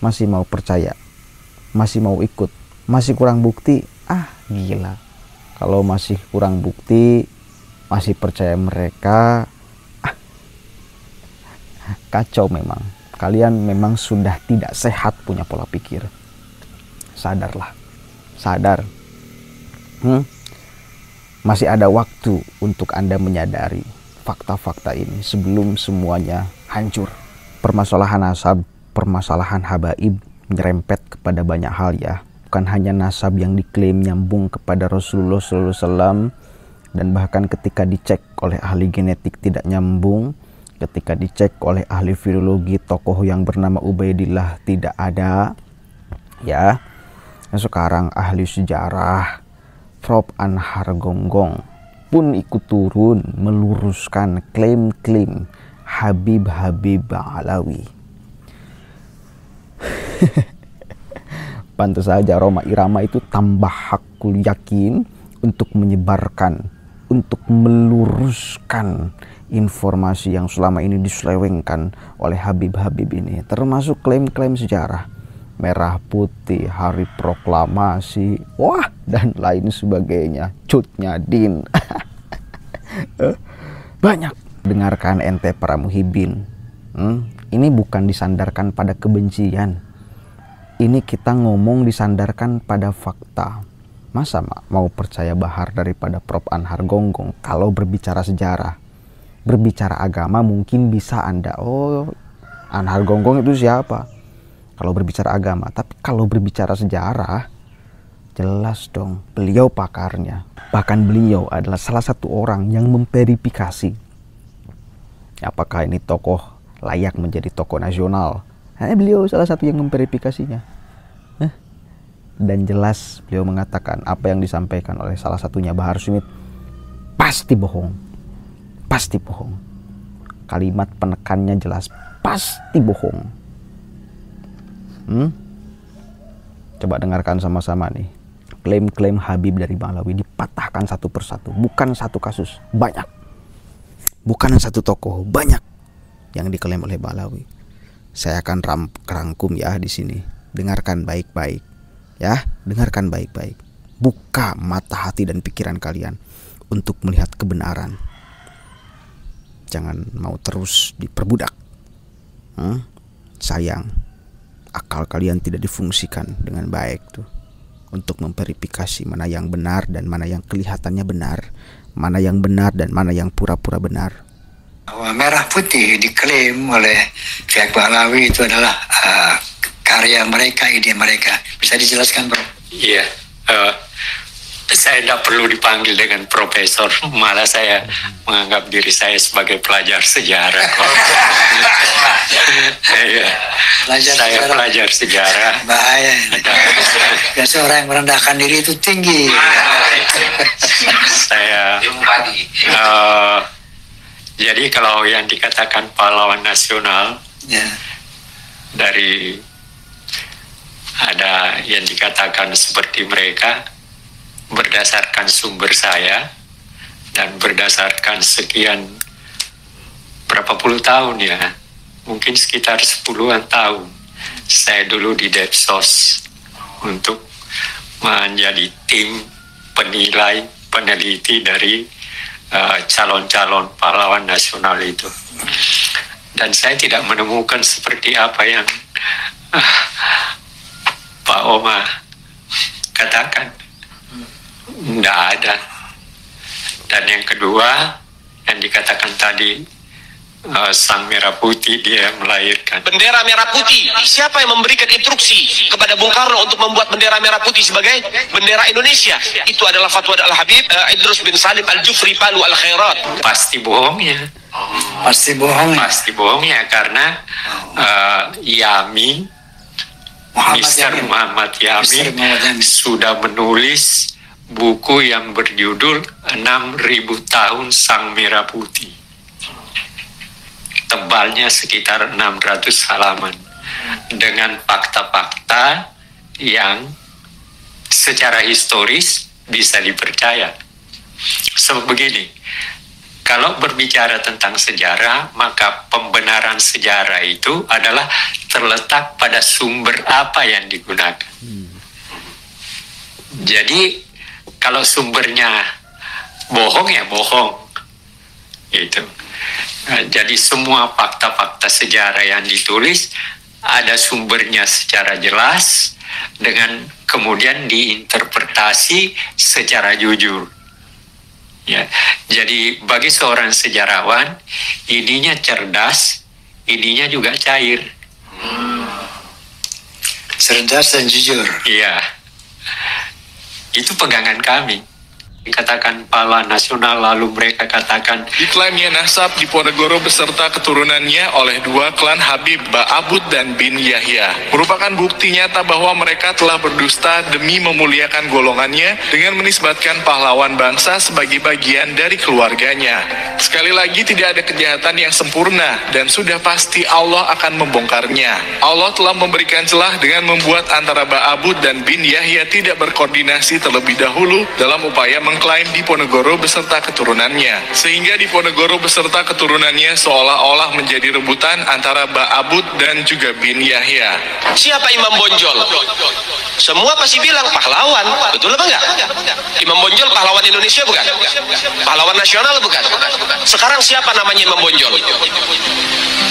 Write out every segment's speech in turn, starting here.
masih mau percaya, masih mau ikut, masih kurang bukti. Gila. Kalau masih kurang bukti, masih percaya mereka, kacau memang. Kalian memang sudah tidak sehat punya pola pikir. Sadarlah, sadar. Masih ada waktu untuk Anda menyadari fakta-fakta ini sebelum semuanya hancur. Permasalahan nasab, permasalahan habaib nyerempet kepada banyak hal ya. Bukan hanya nasab yang diklaim nyambung kepada Rasulullah SAW, dan bahkan ketika dicek oleh ahli genetik tidak nyambung, ketika dicek oleh ahli filologi tokoh yang bernama Ubaidillah tidak ada ya. Sekarang ahli sejarah Prof. Anhar Gonggong pun ikut turun meluruskan klaim-klaim Habib Alawi. Pantas saja Roma Irama itu tambah hakul yakin untuk menyebarkan, untuk meluruskan informasi yang selama ini diselewengkan oleh Habib ini, termasuk klaim-klaim sejarah, merah putih, hari proklamasi, dan lain sebagainya. Cutnya Din. Banyak. Dengarkan ente para muhibin. Ini bukan disandarkan pada kebencian. Ini kita ngomong disandarkan pada fakta. Masa mau percaya Bahar daripada Prof. Anhar Gonggong kalau berbicara sejarah? Berbicara agama mungkin bisa Anda, Anhar Gonggong itu siapa? Kalau berbicara agama. Tapi kalau berbicara sejarah, jelas dong, beliau pakarnya. Bahkan beliau adalah salah satu orang yang memverifikasi apakah ini tokoh layak menjadi tokoh nasional. Beliau salah satu yang memverifikasinya. Dan jelas beliau mengatakan apa yang disampaikan oleh salah satunya Bahar Smith pasti bohong. Pasti bohong. Kalimat penekannya jelas, pasti bohong. Coba dengarkan sama-sama nih. Klaim-klaim Habib dari Bang Alawi dipatahkan satu persatu. Bukan satu kasus, banyak. Bukan satu tokoh, banyak yang diklaim oleh Bang Alawi. Saya akan rangkum ya di sini. Dengarkan baik-baik. Ya, dengarkan baik-baik. Buka mata hati dan pikiran kalian untuk melihat kebenaran. Jangan mau terus diperbudak. Sayang, akal kalian tidak difungsikan dengan baik tuh untuk memverifikasi mana yang benar dan mana yang kelihatannya benar, mana yang benar dan mana yang pura-pura benar. Bahwa merah putih diklaim oleh pihak Alawi itu adalah karya mereka, ide mereka. Bisa dijelaskan, Bro? Iya, saya tidak perlu dipanggil dengan profesor, malah saya menganggap diri saya sebagai pelajar sejarah. Saya pelajar sejarah. Bahaya. Biasa orang yang merendahkan diri itu tinggi. Jadi kalau yang dikatakan pahlawan nasional, dari ada yang dikatakan seperti mereka, berdasarkan sumber saya dan berdasarkan sekian berapa puluh tahun ya, mungkin sekitar 10-an tahun saya dulu di Depsos untuk menjadi tim penilai peneliti dari calon-calon pahlawan nasional itu, dan saya tidak menemukan seperti apa yang Pak Oma katakan. Tidak ada. Dan yang kedua yang dikatakan tadi, Sang Merah Putih dia melahirkan bendera merah putih. Siapa yang memberikan instruksi kepada Bung Karno untuk membuat bendera merah putih sebagai bendera Indonesia? Itu adalah fatwa Al-Habib Idrus bin Salim Al-Jufri Palu Al-Khairat. Pasti bohongnya. Pasti bohongnya. Pasti bohongnya karena Yamin, Mr. Muhammad Yamin sudah menulis buku yang berjudul 6.000 tahun Sang Merah Putih. Tebalnya sekitar 600 halaman dengan fakta-fakta yang secara historis bisa dipercaya. Sebab begini, Kalau berbicara tentang sejarah, maka pembenaran sejarah itu adalah terletak pada sumber apa yang digunakan. Jadi kalau sumbernya bohong ya bohong, gitu. Nah, jadi semua fakta-fakta sejarah yang ditulis ada sumbernya secara jelas dengan kemudian diinterpretasi secara jujur. Ya, jadi bagi seorang sejarawan, ininya cerdas, ininya juga cair. Cerdas dan jujur. Iya, itu pegangan kami. Dikatakan pahlawan nasional, lalu mereka katakan Diklaimnya nasab Diponegoro beserta keturunannya oleh dua klan Habib, Ba'abud dan bin Yahya merupakan bukti nyata bahwa mereka telah berdusta demi memuliakan golongannya dengan menisbatkan pahlawan bangsa sebagai bagian dari keluarganya. Sekali lagi, tidak ada kejahatan yang sempurna dan sudah pasti Allah akan membongkarnya. Allah telah memberikan celah dengan membuat antara Ba'abud dan bin Yahya tidak berkoordinasi terlebih dahulu dalam upaya mengklaim Diponegoro beserta keturunannya, sehingga Diponegoro beserta keturunannya seolah-olah menjadi rebutan antara Ba'abud dan juga bin Yahya. Siapa Imam Bonjol? Semua pasti bilang pahlawan, betul apa enggak? Imam Bonjol pahlawan Indonesia bukan? Pahlawan nasional bukan? Sekarang siapa namanya Imam Bonjol?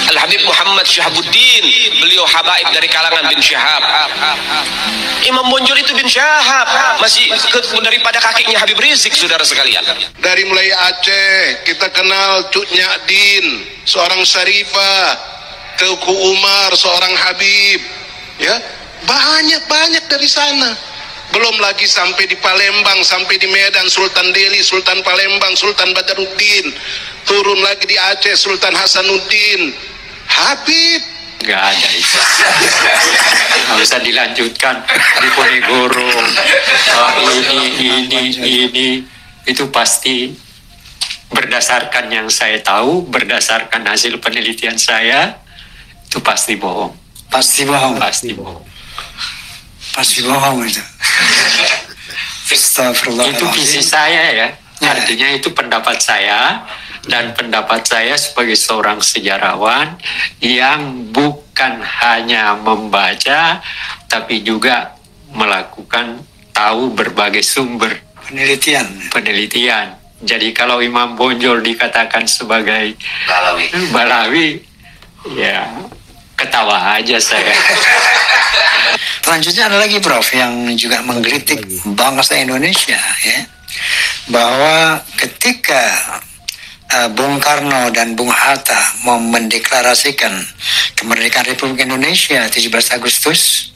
Al-Habib Muhammad Syahabuddin, beliau habaib dari kalangan bin Syahab. Imam Bonjol itu bin Syahab, masih daripada kakeknya Habib Rizik, saudara sekalian. Dari mulai Aceh, kita kenal Cuk Nyadin, seorang Syarifah, Teuku Umar, seorang Habib, ya, banyak dari sana. Belum lagi sampai di Palembang, sampai di Medan, Sultan Delhi, Sultan Palembang, Sultan Badaruddin, turun lagi di Aceh, Sultan Hasanuddin, Habib. nggak ada itu. Nggak usah dilanjutkan. Diponegoro, ini itu pasti berdasarkan yang saya tahu, berdasarkan hasil penelitian saya, itu pasti bohong. Pasti bohong. Pasti bohong. Pasti bohong itu. Itu visi saya ya. Artinya itu pendapat saya. Dan pendapat saya sebagai seorang sejarawan yang bukan hanya membaca, tapi juga melakukan tahu berbagai sumber penelitian. Jadi kalau Imam Bonjol dikatakan sebagai Balawi, ya ketawa aja saya. Selanjutnya ada lagi Prof yang juga mengkritik bangsa Indonesia, ya, bahwa ketika Bung Karno dan Bung Hatta mau mendeklarasikan kemerdekaan Republik Indonesia 17 Agustus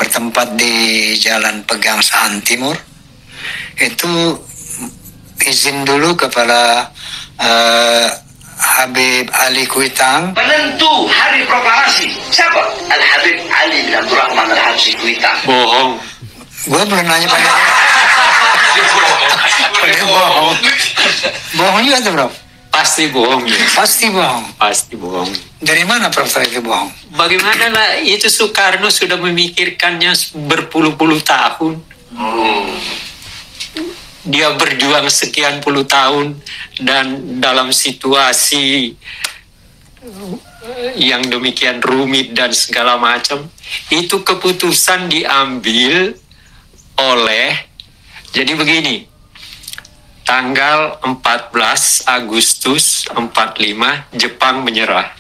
bertempat di Jalan Pegangsaan Timur, itu izin dulu kepada Habib Ali Kuitang, penentu hari proklamasi. Siapa? Al-Habib Ali bin Abdurrahman Al-Habsyi Kuitang. Bohong. Gue belum nanya pada bohong. Bohong juga tuh Prof? Pasti bohong ya. Pasti bohong. Pasti bohong. Dari mana Prof itu bohong? Bagaimana lah itu Soekarno sudah memikirkannya berpuluh-puluh tahun. Dia berjuang sekian puluh tahun dan dalam situasi yang demikian rumit dan segala macam, itu keputusan diambil oleh, jadi begini, tanggal 14 Agustus 45 Jepang menyerah.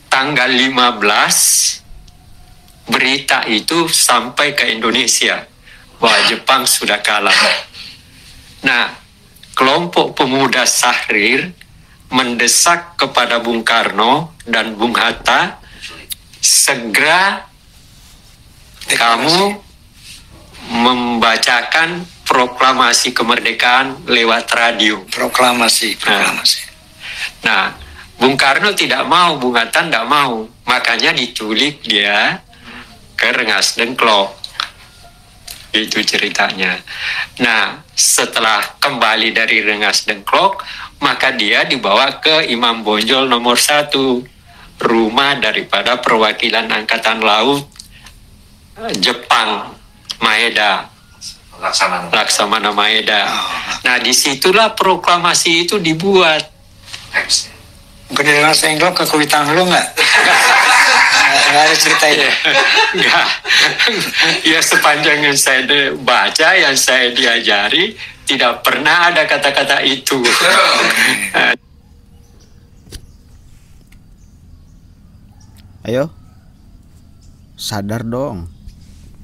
Tanggal 15 berita itu sampai ke Indonesia bahwa Jepang sudah kalah. Nah, kelompok pemuda Sahrir mendesak kepada Bung Karno dan Bung Hatta, segera kamu membacakan proklamasi kemerdekaan lewat radio. Proklamasi. Nah, Bung Karno tidak mau, Bung Hatta tidak mau. Makanya diculik dia ke Rengas Dengklok. Itu ceritanya. Nah, setelah kembali dari Rengas Dengklok, maka dia dibawa ke Imam Bonjol nomor 1, rumah daripada perwakilan Angkatan Laut Jepang, Maeda. Laksamana Maeda. Nah, disitulah proklamasi itu dibuat. Beneran senggol ke kuitang lu nggak? Nggak ada cerita itu. Enggak. Ya, sepanjang yang saya baca, yang saya diajari, tidak pernah ada kata-kata itu. Ayo, sadar dong.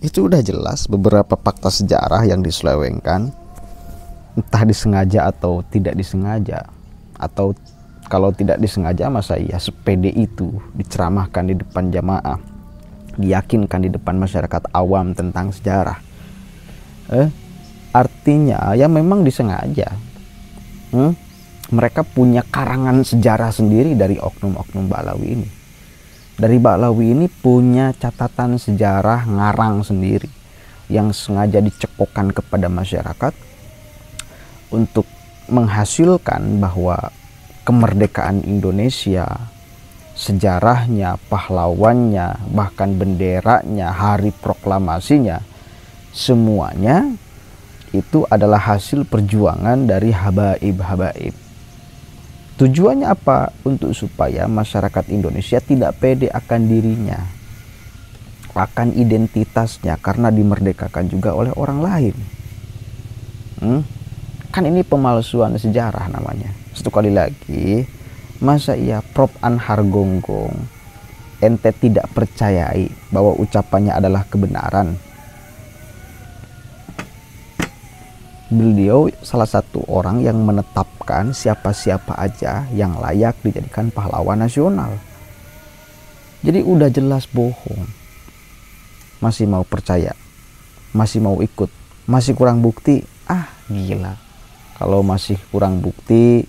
Itu udah jelas beberapa fakta sejarah yang diselewengkan, entah disengaja atau tidak disengaja. Atau kalau tidak disengaja, masa iya sepede itu diceramahkan di depan jamaah, diyakinkan di depan masyarakat awam tentang sejarah. Artinya ya memang disengaja. Mereka punya karangan sejarah sendiri dari oknum-oknum Ba'lawi ini. Dari Ba'lawi ini punya catatan sejarah ngarang sendiri yang sengaja dicekokkan kepada masyarakat untuk menghasilkan bahwa kemerdekaan Indonesia, sejarahnya, pahlawannya, bahkan benderanya, hari proklamasinya, semuanya itu adalah hasil perjuangan dari habaib-habaib. Tujuannya apa? Untuk supaya masyarakat Indonesia tidak pede akan dirinya, akan identitasnya, karena dimerdekakan juga oleh orang lain. Kan ini pemalsuan sejarah namanya. Satu kali lagi, masa iya Prof. Anhar Gonggong ente tidak percayai bahwa ucapannya adalah kebenaran? Beliau salah satu orang yang menetapkan siapa-siapa aja yang layak dijadikan pahlawan nasional. Jadi udah jelas bohong. Masih mau percaya, masih mau ikut, masih kurang bukti. Gila. Kalau masih kurang bukti,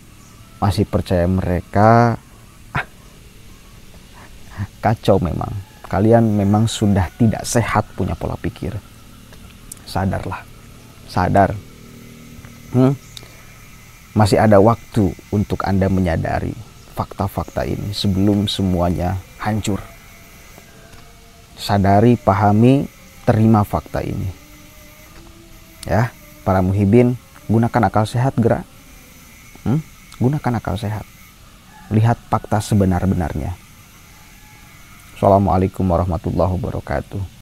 masih percaya mereka, kacau memang. Kalian memang sudah tidak sehat punya pola pikir. Sadarlah, sadar. Masih ada waktu untuk Anda menyadari fakta-fakta ini sebelum semuanya hancur. Sadari, pahami, terima fakta ini. Ya, para muhibin, gunakan akal sehat, gerak. Gunakan akal sehat. Lihat fakta sebenar-benarnya. Assalamualaikum warahmatullahi wabarakatuh.